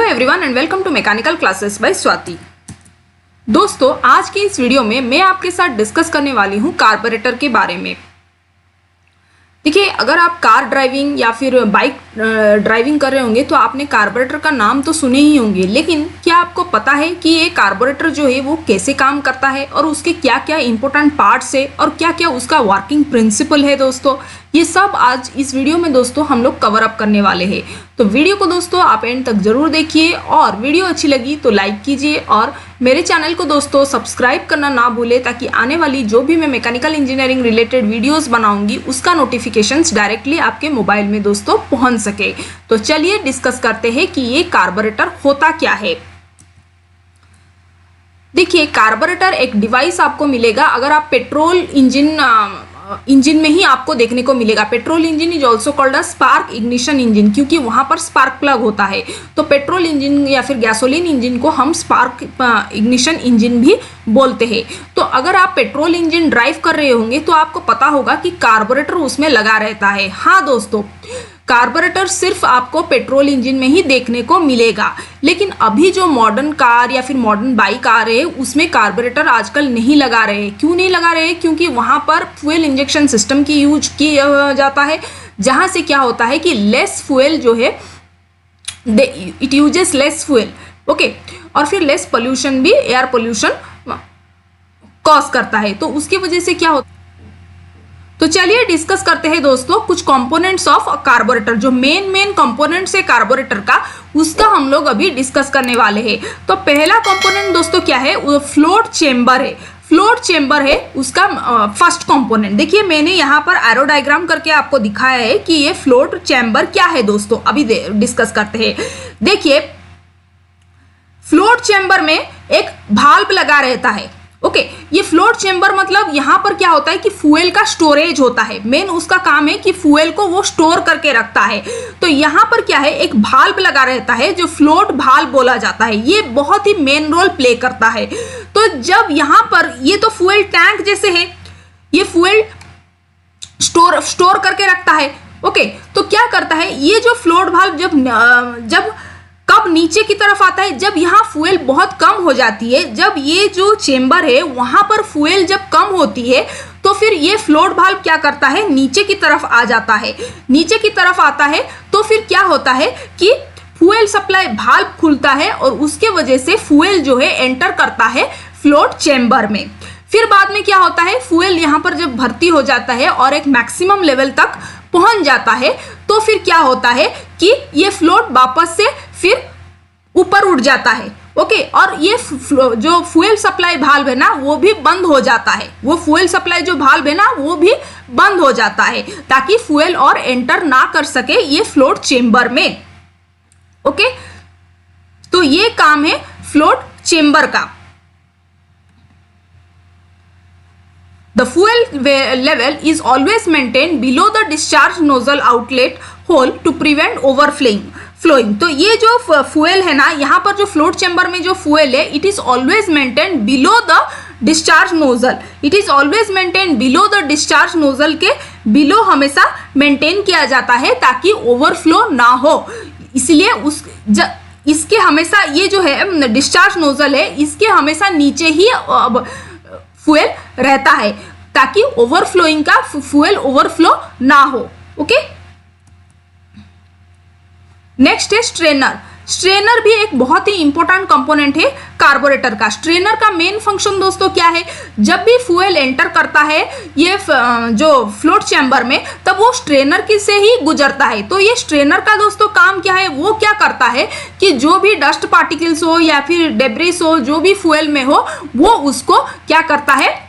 Everyone and welcome to mechanical classes by Swati. दोस्तों, आज की इस वीडियो में मैं आपके साथ डिस्कस करने वाली हूं कार्बोरेटर के बारे में। देखिए, अगर आप कार ड्राइविंग या फिर बाइक ड्राइविंग कर रहे होंगे तो आपने कार्बोरेटर का नाम तो सुने ही होंगे, लेकिन क्या आपको पता है कि ये कार्बोरेटर जो है वो कैसे काम करता है और उसके क्या क्या इंपॉर्टेंट पार्ट्स है और क्या क्या उसका वर्किंग प्रिंसिपल है। दोस्तों, ये सब आज इस वीडियो में दोस्तों हम लोग कवर अप करने वाले हैं। तो वीडियो को दोस्तों आप एंड तक जरूर देखिए और वीडियो अच्छी लगी तो लाइक कीजिए और मेरे चैनल को दोस्तों सब्सक्राइब करना ना भूले, ताकि आने वाली जो भी मैं मैकेनिकल इंजीनियरिंग रिलेटेड वीडियोस बनाऊंगी उसका नोटिफिकेशंस डायरेक्टली आपके मोबाइल में दोस्तों पहुंच सके। तो चलिए डिस्कस करते हैं कि ये कार्बोरेटर होता क्या है। देखिए, कार्बोरेटर एक डिवाइस आपको मिलेगा अगर आप पेट्रोल इंजन में ही आपको देखने को मिलेगा। Petrol engine is also called a spark ignition engine, क्योंकि वहां पर स्पार्क प्लग होता है। तो पेट्रोल इंजन या फिर गैसोलीन इंजन को हम स्पार्क इग्निशन इंजन भी बोलते हैं। तो अगर आप पेट्रोल इंजन ड्राइव कर रहे होंगे तो आपको पता होगा कि कार्बोरेटर उसमें लगा रहता है। हाँ दोस्तों, कार्बोरेटर सिर्फ आपको पेट्रोल इंजन में ही देखने को मिलेगा, लेकिन अभी जो मॉडर्न कार या फिर मॉडर्न बाइक आ रहे हैं उसमें कार्बोरेटर आजकल नहीं लगा रहे हैं। क्यों नहीं लगा रहे हैं? क्योंकि वहां पर फ्यूल इंजेक्शन सिस्टम की यूज किया जाता है, जहां से क्या होता है कि लेस फ्यूल जो है it uses less fuel, okay, और फिर लेस पोल्यूशन भी, एयर पोल्यूशन कॉज करता है। तो उसकी वजह से क्या होता है, तो चलिए डिस्कस करते हैं दोस्तों कुछ कंपोनेंट्स ऑफ कार्बोरेटर। जो मेन कंपोनेंट्स है कार्बोरेटर का, उसका हम लोग अभी डिस्कस करने वाले हैं। तो पहला कंपोनेंट दोस्तों क्या है, वो फ्लोट चेंबर है। फ्लोट चेंबर है उसका फर्स्ट कंपोनेंट। देखिए, मैंने यहाँ पर एरो डायग्राम करके आपको दिखाया है कि ये फ्लोट चेंबर क्या है। दोस्तों अभी डिस्कस करते हैं। देखिए, फ्लोट चेंबर में एक भाल्व लगा रहता है, ओके। ये फ्लोट चेंबर मतलब यहाँ पर क्या होता है कि फ्यूल का स्टोरेज होता है। मेन उसका काम है कि फ्यूल को वो स्टोर करके रखता है। तो यहाँ पर क्या है, एक भाल्व लगा रहता है जो फ्लोट भाल्व बोला जाता है। ये बहुत ही मेन रोल प्ले करता है। तो जब यहाँ पर ये तो फ्यूल टैंक जैसे है, ये फ्यूल स्टोर करके रखता है, ओके। तो क्या करता है ये जो फ्लोट भाल्व जब कब नीचे की तरफ आता है, जब यहाँ फ्यूल बहुत कम हो जाती है, जब ये जो चेंबर है वहां पर फ्यूल जब कम होती है तो फिर ये फ्लोट भाल्व क्या करता है, नीचे की तरफ आ जाता है। नीचे की तरफ आता है तो फिर क्या होता है कि फ्यूल सप्लाई भाल्व खुलता है और उसके वजह से फ्यूल जो है एंटर करता है फ्लोट चेंबर में। फिर बाद में क्या होता है, फ्यूल यहाँ पर जब भर्ती हो जाता है और एक मैक्सिमम लेवल तक पहुंच जाता है तो फिर क्या होता है कि ये फ्लोट वापस से फिर ऊपर उठ जाता है, ओके। और ये जो फ्यूल सप्लाई भाल्व है ना वो भी बंद हो जाता है। वो फ्यूल सप्लाई जो भाल्व है ना वो भी बंद हो जाता है, ताकि फ्यूल और एंटर ना कर सके ये फ्लोट चेंबर में, ओके। तो ये काम है फ्लोट चेंबर का। The fuel level is always maintained below the discharge nozzle outlet hole to prevent overflowing. तो ये जो फ्यूल है ना, यहाँ पर जो फ्लोट चेंबर में जो फ्यूल है, it is always maintain below the discharge nozzle. It is always maintain below the discharge nozzle के बिलो हमेशा मेंटेन किया जाता है ताकि ओवरफ्लो ना हो। इसलिए इसके हमेशा ये जो है डिस्चार्ज नोजल है, इसके हमेशा नीचे ही फ्यूल रहता है ताकि ओवरफ्लोइंग का फ्यूल ओवरफ्लो ना हो, ओके। नेक्स्ट है स्ट्रेनर। स्ट्रेनर भी एक बहुत ही इंपॉर्टेंट कंपोनेंट है कार्बोरेटर का। स्ट्रेनर का मेन फंक्शन दोस्तों क्या है, जब भी फ्यूल एंटर करता है ये जो फ्लोट चैम्बर में, तब वो स्ट्रेनर की से ही गुजरता है। तो ये स्ट्रेनर का दोस्तों काम क्या है, वो क्या करता है कि जो भी डस्ट पार्टिकल्स हो या फिर डेब्रिस हो, जो भी फ्यूल में हो, वो उसको क्या करता है,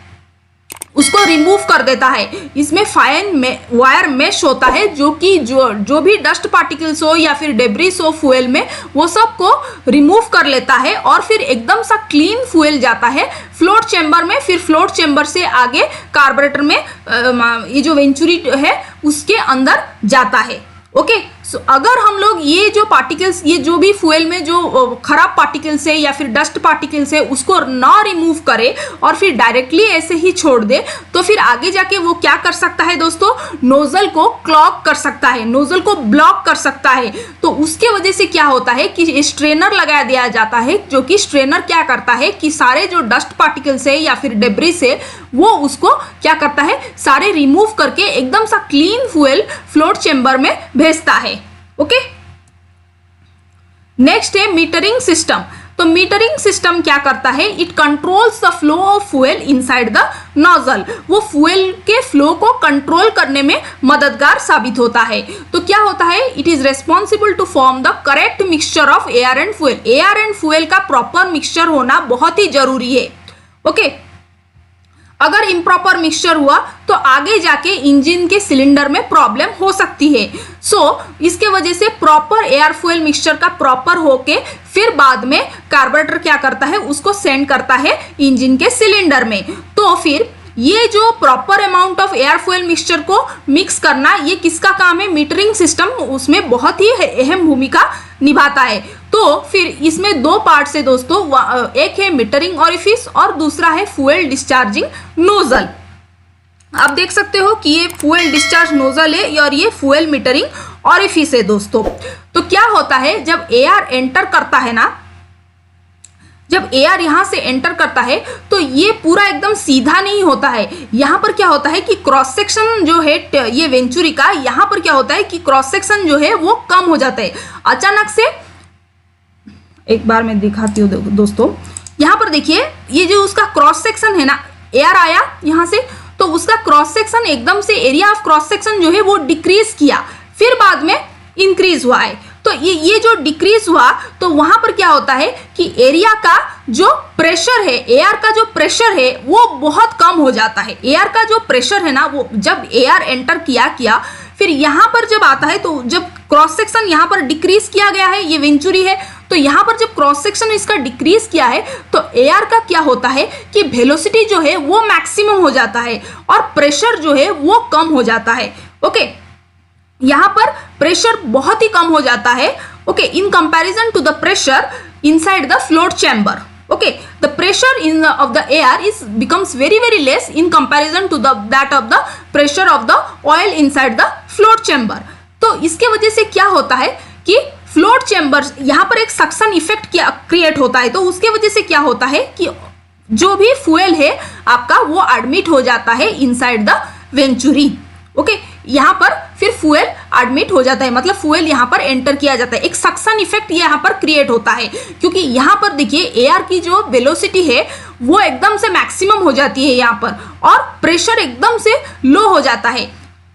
उसको रिमूव कर देता है। इसमें फाइन वायर मेश होता है जो कि जो भी डस्ट पार्टिकल्स हो या फिर डेब्रिस हो फ्यूल में, वो सब को रिमूव कर लेता है और फिर एकदम सा क्लीन फ्यूल जाता है फ्लोट चेंबर में। फिर फ्लोट चेंबर से आगे कार्बोरेटर में ये जो वेंचुरी है उसके अंदर जाता है, ओके। अगर हम लोग ये जो पार्टिकल्स, ये जो भी फ्यूल में जो खराब पार्टिकल्स है या फिर डस्ट पार्टिकल्स है उसको ना रिमूव करे और फिर डायरेक्टली ऐसे ही छोड़ दे, तो फिर आगे जाके वो क्या कर सकता है दोस्तों, नोजल को क्लॉग कर सकता है, नोजल को ब्लॉक कर सकता है। तो उसके वजह से क्या होता है कि स्ट्रेनर लगा दिया जाता है, जो कि स्ट्रेनर क्या करता है कि सारे जो डस्ट पार्टिकल्स है या फिर डेब्रिस है वो उसको क्या करता है, सारे रिमूव करके एकदम सा क्लीन फ्यूल फ्लोट चेंबर में भेजता है। ओके, नेक्स्ट है मीटरिंग सिस्टम। तो मीटरिंग सिस्टम क्या करता है, it controls the flow of fuel inside the nozzle. वो फ्यूल के फ्लो को कंट्रोल करने में मददगार साबित होता है। तो क्या होता है, it is responsible to form the correct mixture of air and fuel. Air and fuel का प्रॉपर मिक्सचर होना बहुत ही जरूरी है। ओके, अगर इम्प्रॉपर मिक्सचर हुआ तो आगे जाके इंजन के सिलेंडर में प्रॉब्लम हो सकती है। इसके वजह से प्रॉपर एयर फ्यूल मिक्सचर का प्रॉपर होके फिर बाद में कार्बोरेटर क्या करता है, उसको सेंड करता है इंजन के सिलेंडर में। तो फिर ये जो proper amount of air fuel mixture को मिक्स करना, ये किसका काम है, मीटरिंग सिस्टम उसमें बहुत ही अहम भूमिका निभाता है। तो फिर इसमें दो पार्ट्स है दोस्तों, एक है मीटरिंग ऑरिफिस और दूसरा है फ्यूल डिस्चार्जिंग नोजल। आप देख सकते हो कि ये फ्यूल डिस्चार्ज नोजल है और ये फ्यूल मीटरिंग ऑरिफिस है दोस्तों। तो क्या होता है, जब एयर एंटर करता है ना, जब एयर यहां से एंटर करता है तो ये पूरा एकदम सीधा नहीं होता है। यहां पर क्या होता है कि क्रॉस सेक्शन जो है ये वेंचुरी का, यहां पर क्या होता है कि क्रॉस सेक्शन जो है वो कम हो जाता है अचानक से। एक बार मैं दिखाती हूँ दोस्तों, यहां पर देखिए ये जो उसका क्रॉस सेक्शन है ना, एयर आया यहां से तो उसका क्रॉस सेक्शन एकदम से, एरिया ऑफ क्रॉस सेक्शन जो है वो डिक्रीज किया, फिर बाद में इंक्रीज हुआ है। तो ये जो डिक्रीज हुआ तो वहां पर क्या होता है कि एरिया का जो प्रेशर है, एयर का जो प्रेशर है वो बहुत कम हो जाता है। एयर का जो प्रेशर है ना, वो जब एयर एंटर किया फिर यहां पर जब आता है तो जब क्रॉस सेक्शन यहां पर डिक्रीज किया गया है, ये वेंचुरी है, तो यहां पर जब क्रॉस सेक्शन इसका डिक्रीज किया है तो एयर का क्या होता है कि वेलोसिटी जो है वो मैक्सिमम हो जाता है और प्रेशर जो है वो कम हो जाता है। ओके, यहां पर प्रेशर बहुत ही कम हो जाता है। Okay, in comparison to the pressure inside the float chamber. Okay, the pressure of the air is becomes very less in comparison to that of the pressure of the oil inside the float chamber। तो इसके वजह से क्या होता है कि float chamber यहाँ पर एक सक्शन इफेक्ट क्रिएट होता है। तो उसके वजह से क्या होता है कि जो भी फ्यूल है आपका वो एडमिट हो जाता है इनसाइड द वेंचुरी। ओके, यहाँ पर फिर फ्यूल एडमिट हो जाता है, मतलब फ्यूल यहाँ पर एंटर किया जाता है। एक सक्शन इफेक्ट यहाँ पर क्रिएट होता है क्योंकि यहाँ पर देखिए एयर की जो वेलोसिटी है वो एकदम से मैक्सिमम हो जाती है यहाँ पर और प्रेशर एकदम से लो हो जाता है।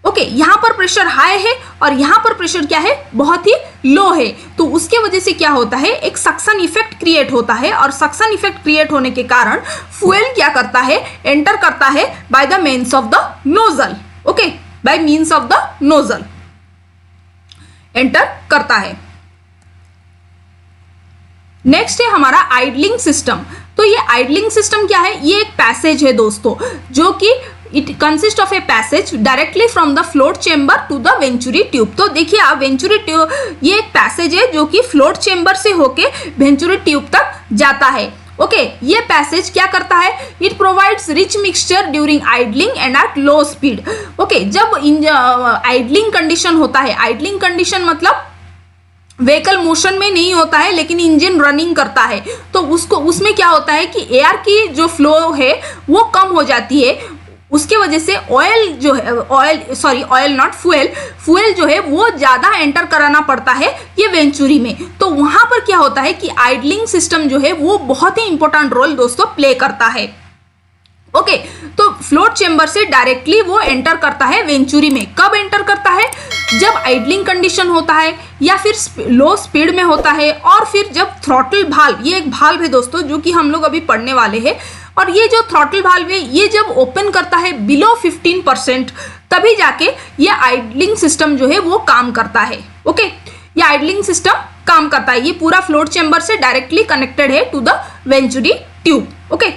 ओके, यहाँ पर प्रेशर हाई है और यहाँ पर प्रेशर क्या है, बहुत ही लो है। तो उसके वजह से क्या होता है, एक सक्शन इफेक्ट क्रिएट होता है और सक्शन इफेक्ट क्रिएट होने के कारण फ्यूल क्या करता है, एंटर करता है by the means of the nozzle. Okay, bye means of the nozzle enter करता है। नेक्स्ट है हमारा आइडलिंग सिस्टम। तो ये आइडलिंग सिस्टम क्या है, ये एक पैसेज है दोस्तों, जो कि it consist of a passage directly from the float chamber to the venturi tube. तो देखिए आप वेंचुरी ट्यूब, ये एक पैसेज है जो कि फ्लोट चेंबर से होके वेंचुरी ट्यूब तक जाता है। ओके, ये पैसेज क्या करता है, it provides rich mixture during idling and at low speed. Okay, जब आइडलिंग कंडीशन होता है, आइडलिंग कंडीशन मतलब व्हीकल मोशन में नहीं होता है लेकिन इंजन रनिंग करता है, तो उसमें क्या होता है कि एयर की जो फ्लो है वो कम हो जाती है। उसके वजह से ऑयल जो है, ऑयल नॉट फ्यूल जो है वो ज़्यादा एंटर कराना पड़ता है ये वेंचुरी में। तो वहाँ पर क्या होता है कि आइडलिंग सिस्टम जो है वो बहुत ही इंपॉर्टेंट रोल दोस्तों प्ले करता है। ओके, तो फ्लोट चेंबर से डायरेक्टली वो एंटर करता है वेंचुरी में। कब एंटर करता है, जब आइडलिंग कंडीशन होता है या फिर लो स्पीड में होता है और फिर जब थ्रॉटल भाल्व, ये एक भाल्व है दोस्तों जो कि हम लोग अभी पढ़ने वाले हैं, और ये जो थ्रॉटल भाल्व है ये जब ओपन करता है बिलो 15% तभी जाके ये आइडलिंग सिस्टम जो है वो काम करता है। ओके, ये आइडलिंग सिस्टम काम करता है, ये पूरा फ्लोट चेंबर से डायरेक्टली कनेक्टेड है to the venturi tube. Okay,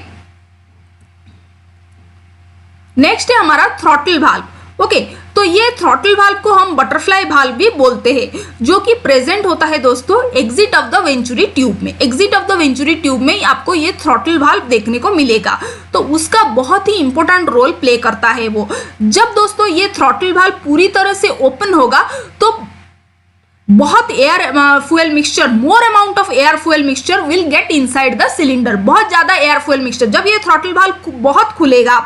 next है हमारा थ्रॉटल भाल्व। ओके, तो ये थ्रॉटल वाल्व को हम बटरफ्लाई वाल्व भी बोलते हैं, जो कि प्रेजेंट होता है दोस्तों exit of the venturi tube में। Exit of the venturi tube में आपको ये थ्रॉटल वाल्व देखने को मिलेगा। तो उसका बहुत ही इंपॉर्टेंट रोल प्ले करता है वो। जब दोस्तों ये थ्रॉटल वाल्व पूरी तरह से ओपन होगा तो बहुत air fuel mixture, more amount of air fuel mixture will get inside the cylinder. बहुत ज्यादा एयर फ्यूल मिक्सचर, जब ये थ्रॉटल वाल्व बहुत खुलेगा,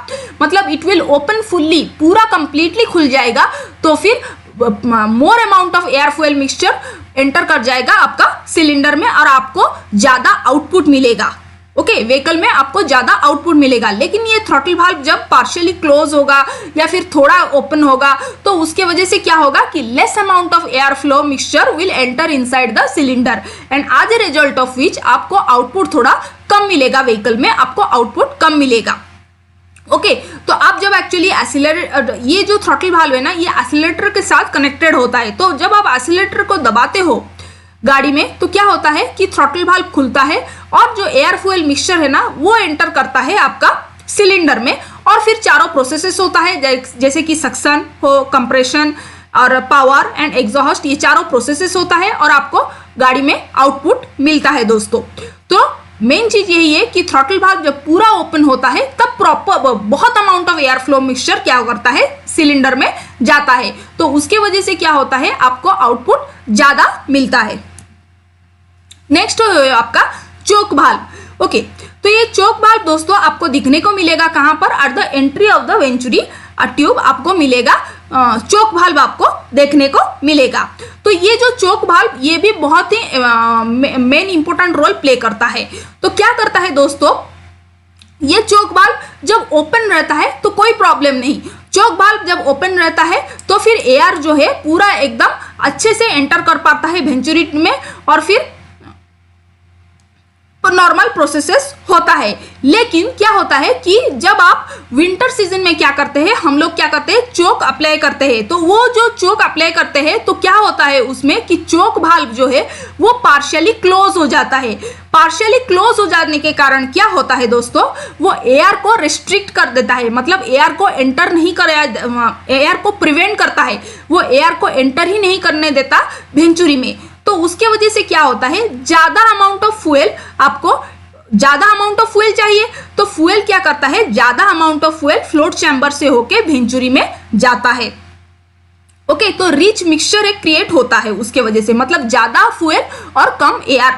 मतलब इट विल ओपन फुल्ली, पूरा कंप्लीटली खुल जाएगा, तो फिर more amount of air fuel mixture enter कर जाएगा आपका सिलेंडर में और आपको ज्यादा आउटपुट मिलेगा। ओके, व्हीकल में आपको ज्यादा आउटपुट मिलेगा। लेकिन ये थ्रॉटल वाल्व जब पार्शियली क्लोज होगा या फिर थोड़ा ओपन होगा तो उसके वजह से क्या होगा कि less amount of air flow mixture will enter inside the cylinder and as a result of which आपको आउटपुट थोड़ा कम मिलेगा, व्हीकल में आपको आउटपुट कम मिलेगा। ओके, तो आप जब एक्चुअली एक्सीलरेटर, ये जो थ्रॉटल वाल्व है ना, ये एक्सीलरेटर के साथ कनेक्टेड होता है। तो जब आप एक्सीलरेटर को दबाते हो गाड़ी में तो क्या होता है कि थ्रॉटल वाल्व खुलता है और जो एयर फ्यूल मिक्सचर है ना वो एंटर करता है आपका सिलेंडर में, और फिर चारों प्रोसेसेस होता है जैसे कि सक्शन हो, कंप्रेशन और पावर एंड एग्जॉस्ट, ये चारों प्रोसेसेस होता है और आपको गाड़ी में आउटपुट मिलता है दोस्तों। तो मेन चीज यही है कि थ्रॉटल वाल्व जब पूरा ओपन होता है तब प्रॉपर बहुत amount of air flow mixture क्या करता है, सिलेंडर में जाता है। तो उसके वजह से क्या होता है, आपको आउटपुट ज्यादा मिलता है। नेक्स्ट आपका चोक वाल्व। ओके, तो ये चोक वाल्व दोस्तों आपको दिखने को मिलेगा कहां पर, at the entry of the venturi tube आपको मिलेगा, चोक वाल्व आपको देखने को मिलेगा। तो ये जो चोक वाल्व ये भी बहुत ही मेन इंपॉर्टेंट रोल प्ले करता है। तो क्या करता है दोस्तों, ये चोक वाल्व जब ओपन रहता है तो कोई प्रॉब्लम नहीं। चोक वाल्व जब ओपन रहता है तो फिर एयर जो है पूरा एकदम अच्छे से एंटर कर पाता है वेंचुरी में और फिर नॉर्मल प्रोसेसेस होता है। लेकिन क्या होता है कि जब आप विंटर सीजन में क्या करते हैं, हम लोग क्या करते हैं, चोक अप्लाई करते हैं। तो वो जो चोक अप्लाई करते हैं तो क्या होता है उसमें कि चोक वाल्व जो है वो पार्शियली क्लोज हो जाता है। पार्शियली क्लोज हो जाने के कारण क्या होता है दोस्तों, वो एयर को रिस्ट्रिक्ट कर देता है, मतलब एयर को एंटर नहीं कर, एयर को प्रिवेंट करता है, वो एयर को एंटर ही नहीं करने देता वेंचुरी में। तो उसके वजह से क्या होता है, ज्यादा अमाउंट ऑफ फ्यूल, आपको ज्यादा अमाउंट ऑफ फ्यूल चाहिए तो फ्यूल क्या करता है, ज्यादा amount of fuel float chamber से होके वेंचुरी में जाता है। ओके, तो रिच मिक्सचर एक क्रिएट होता है उसके वजह से, मतलब ज्यादा फ्यूल और कम एयर,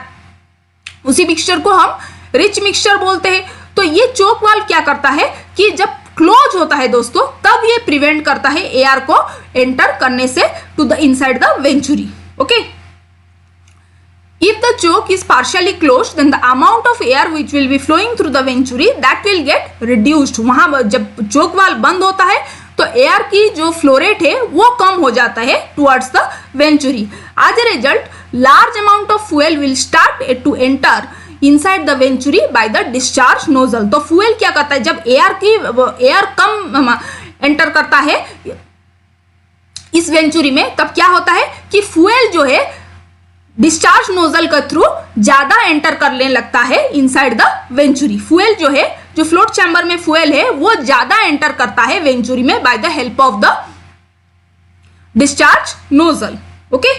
उसी मिक्सचर को हम रिच मिक्सचर बोलते हैं। तो ये चोक वाल्व क्या करता है कि जब क्लोज होता है दोस्तों तब ये प्रिवेंट करता है एयर को एंटर करने से to the inside the venturi. Okay, if the choke is partially closed then the amount of air which will be flowing through the venturi that will get reduced। वहां जब चोक valve बंद होता है तो air की जो फ्लो रेट है वो कम हो जाता है towards the venturi. As a result large amount of fuel will start to enter inside the venturi by the discharge nozzle. तो फ्यूल क्या करता है, जब एयर कम एंटर करता है इस वेंचुरी में तब क्या होता है कि फ्यूल जो है डिस्चार्ज नोजल के थ्रू ज्यादा एंटर करने लगता है इनसाइड द वेंचुरी। फ्यूल जो है, जो फ्लोट चैम्बर में फ्यूल है वो ज्यादा एंटर करता है वेंचुरी में by the help of the discharge nozzle. Okay,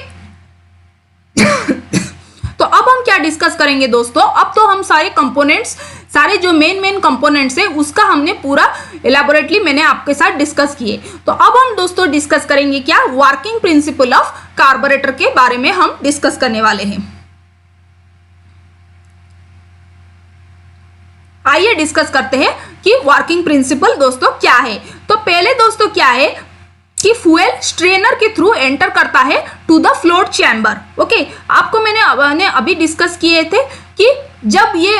तो अब हम क्या डिस्कस करेंगे दोस्तों, अब तो हम सारे कंपोनेंट्स, सारे जो मेन कंपोनेंट्स है उसका हमने पूरा एलैबोरेटली मैंने आपके साथ डिस्कस किए। तो अब हम दोस्तों डिस्कस करेंगे क्या, वर्किंग प्रिंसिपल ऑफ कार्बोरेटर के बारे में हम डिस्कस करने वाले हैं। आइए डिस्कस करते हैं कि वर्किंग प्रिंसिपल दोस्तों क्या है। तो पहले दोस्तों क्या है कि फ्यूल स्ट्रेनर के थ्रू एंटर करता है to the float chamber. Okay, आपको मैंने अभी डिस्कस किए थे कि जब ये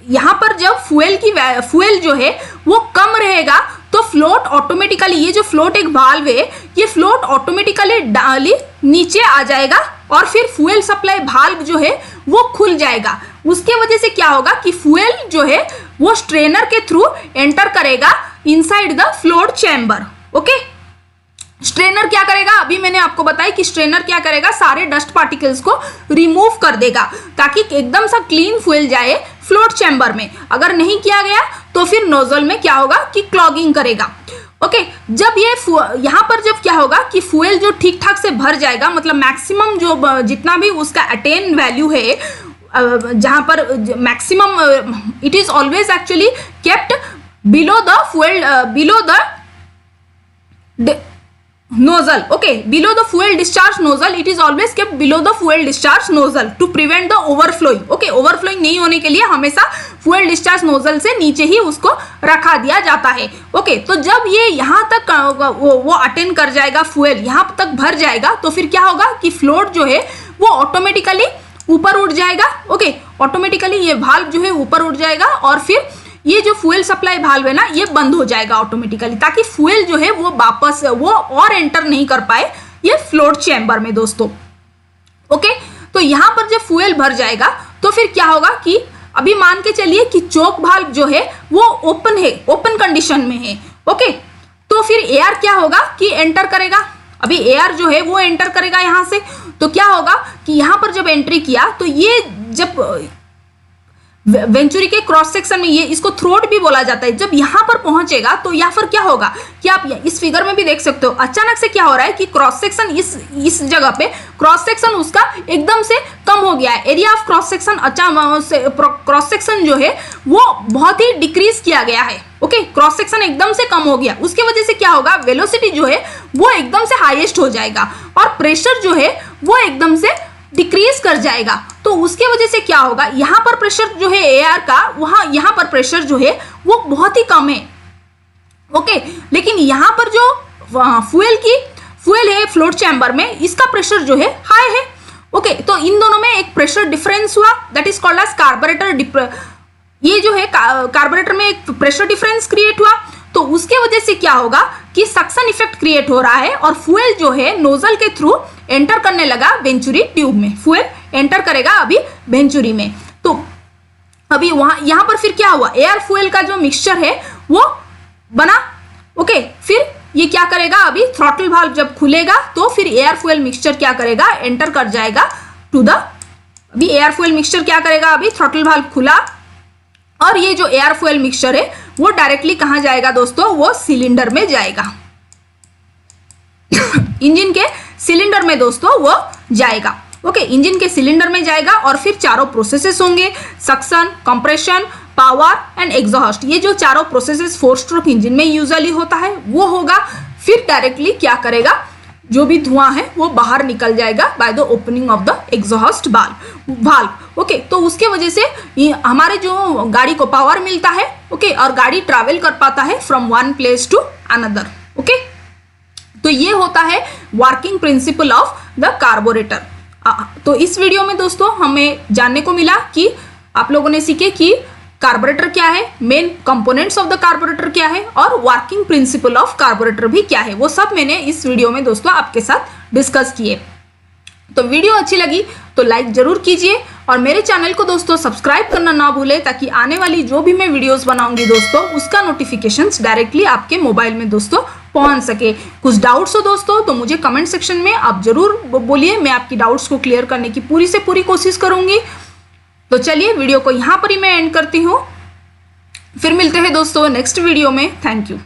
यहाँ पर जब फ्यूल जो है वो कम रहेगा तो फ्लोट ऑटोमेटिकली, ये जो फ्लोट एक वाल्व है ये फ्लोट ऑटोमेटिकली डाली नीचे आ जाएगा और फिर फ्यूल सप्लाई वाल्व जो है वो खुल जाएगा। उसके वजह से क्या होगा कि फ्यूल जो है वो स्ट्रेनर के थ्रू एंटर करेगा inside the float chamber. Okay, strainer क्या करेगा, अभी मैंने आपको बताया कि स्ट्रेनर क्या करेगा, सारे डस्ट पार्टिकल्स को रिमूव कर देगा ताकि एकदम सा क्लीन फ्यूल जाए फ्लोट चैम्बर में। अगर नहीं किया गया तो फिर नोजल में क्या होगा कि क्लॉगिंग करेगा। ओके जब ये यहाँ पर जब क्या होगा कि फ्यूल जो ठीक ठाक से भर जाएगा, मतलब मैक्सिमम जो जितना भी उसका अटेन वैल्यू है, जहाँ पर maximum it is always actually kept below the fuel, below the nozzle. Okay, below the fuel discharge nozzle, it is always kept below the fuel discharge nozzle to prevent the overflowing. Okay, overflowing नहीं होने के लिए हमेशा fuel discharge nozzle से नीचे ही उसको रखा दिया जाता है. Okay, तो जब ये यहाँ तक वो अटेन कर जाएगा, fuel यहाँ तक भर जाएगा, तो फिर क्या होगा कि फ्लोट जो है वो ऑटोमेटिकली ऊपर उठ जाएगा. ओके, ऑटोमेटिकली ये वाल्व जो है ऊपर उठ जाएगा और फिर ये जो फ्यूल सप्लाई वाल्व है ना, ये बंद हो जाएगा ऑटोमेटिकली, ताकि फ्यूल जो है वो वापस वो और एंटर नहीं कर पाए ये फ्लोट चैम्बर में दोस्तों. ओके, तो यहाँ पर जब फ्यूल भर जाएगा तो फिर क्या होगा कि अभी मान के चलिए कि चोक वाल्व जो है वो ओपन है, ओपन कंडीशन में है. ओके, तो फिर एयर क्या होगा कि एंटर करेगा. अभी एयर जो है वो एंटर करेगा यहाँ से, तो क्या होगा कि यहाँ पर जब एंट्री किया तो ये जब वेंचुरी के क्रॉस सेक्शन में, ये इसको थ्रोट भी बोला जाता है, जब यहाँ पर पहुंचेगा तो यहाँ पर क्या होगा कि आप इस फिगर में भी देख सकते हो, अचानक से क्या हो रहा है कि क्रॉस सेक्शन इस जगह पे क्रॉस सेक्शन उसका एकदम से कम हो गया है. Area of cross section cross section जो है वो बहुत ही डिक्रीज किया गया है. ओके, क्रॉस सेक्शन एकदम से कम हो गया, उसके वजह से क्या होगा, वेलोसिटी जो है वो एकदम से हाईएस्ट हो जाएगा और प्रेशर जो है वो एकदम से डिक्रीज कर जाएगा. तो उसके वजह से क्या होगा, यहाँ पर प्रेशर जो है एयर का, वहां यहाँ पर प्रेशर जो है वो बहुत ही कम है. ओके, लेकिन यहाँ पर जो फ्यूल है फ्लोट चैम्बर में, इसका प्रेशर जो है हाई है. ओके, तो इन दोनों में एक प्रेशर डिफरेंस हुआ, that is called as carburettor. ये जो है कार्बोरेटर में एक प्रेशर डिफरेंस क्रिएट हुआ, तो उसके वजह से क्या होगा कि सक्शन इफेक्ट क्रिएट हो रहा है और फ्यूल जो है नोजल के थ्रू एंटर करने लगा वेंचुरी ट्यूब में. फ्यूल एंटर करेगा अभी वेंचुरी में. तो अभी वहां यहाँ पर फिर क्या हुआ, एयर फ्यूल का जो मिक्सचर है वो बना. ओके, फिर ये क्या करेगा, अभी थ्रॉटल वाल्व जब खुलेगा तो फिर एयर फ्यूल मिक्सचर क्या करेगा, एंटर कर जाएगा टू द. अभी एयर फ्यूल मिक्सचर क्या करेगा, अभी थ्रॉटल वाल्व खुला और ये जो एयर फ्यूल मिक्सचर है वो डायरेक्टली कहां जाएगा दोस्तों, वो सिलेंडर में जाएगा. इंजन के सिलेंडर में दोस्तों वो जाएगा. ओके, इंजन के सिलेंडर में जाएगा और फिर चारों प्रोसेसेस होंगे, suction, compression, power and exhaust. ये जो चारों प्रोसेसेस 4 स्ट्रोक इंजन में यूजुअली होता है वो होगा. फिर डायरेक्टली क्या करेगा, जो भी धुआं है वो बाहर निकल जाएगा by the opening of the exhaust valve. Okay, तो उसके वजह से हमारे जो गाड़ी को पावर मिलता है. ओके, और गाड़ी ट्रैवल कर पाता है from one place to another. Okay, तो ये होता है working principle of the carburettor. तो इस वीडियो में दोस्तों हमें जानने को मिला कि आप लोगों ने सीखे कि कार्बोरेटर क्या है, main components of the carburettor क्या है और वर्किंग प्रिंसिपल ऑफ कार्बोरेटर भी क्या है. वो सब मैंने इस वीडियो में दोस्तों आपके साथ डिस्कस किए. तो वीडियो अच्छी लगी तो लाइक जरूर कीजिए और मेरे चैनल को दोस्तों सब्सक्राइब करना ना भूलें, ताकि आने वाली जो भी मैं वीडियोस बनाऊंगी दोस्तों उसका नोटिफिकेशंस डायरेक्टली आपके मोबाइल में दोस्तों पहुंच सके. कुछ डाउट्स हो दोस्तों तो मुझे कमेंट सेक्शन में आप जरूर बोलिए, मैं आपकी डाउट्स को क्लियर करने की पूरी से पूरी कोशिश करूंगी. तो चलिए वीडियो को यहाँ पर ही मैं एंड करती हूँ. फिर मिलते हैं दोस्तों नेक्स्ट वीडियो में. Thank you.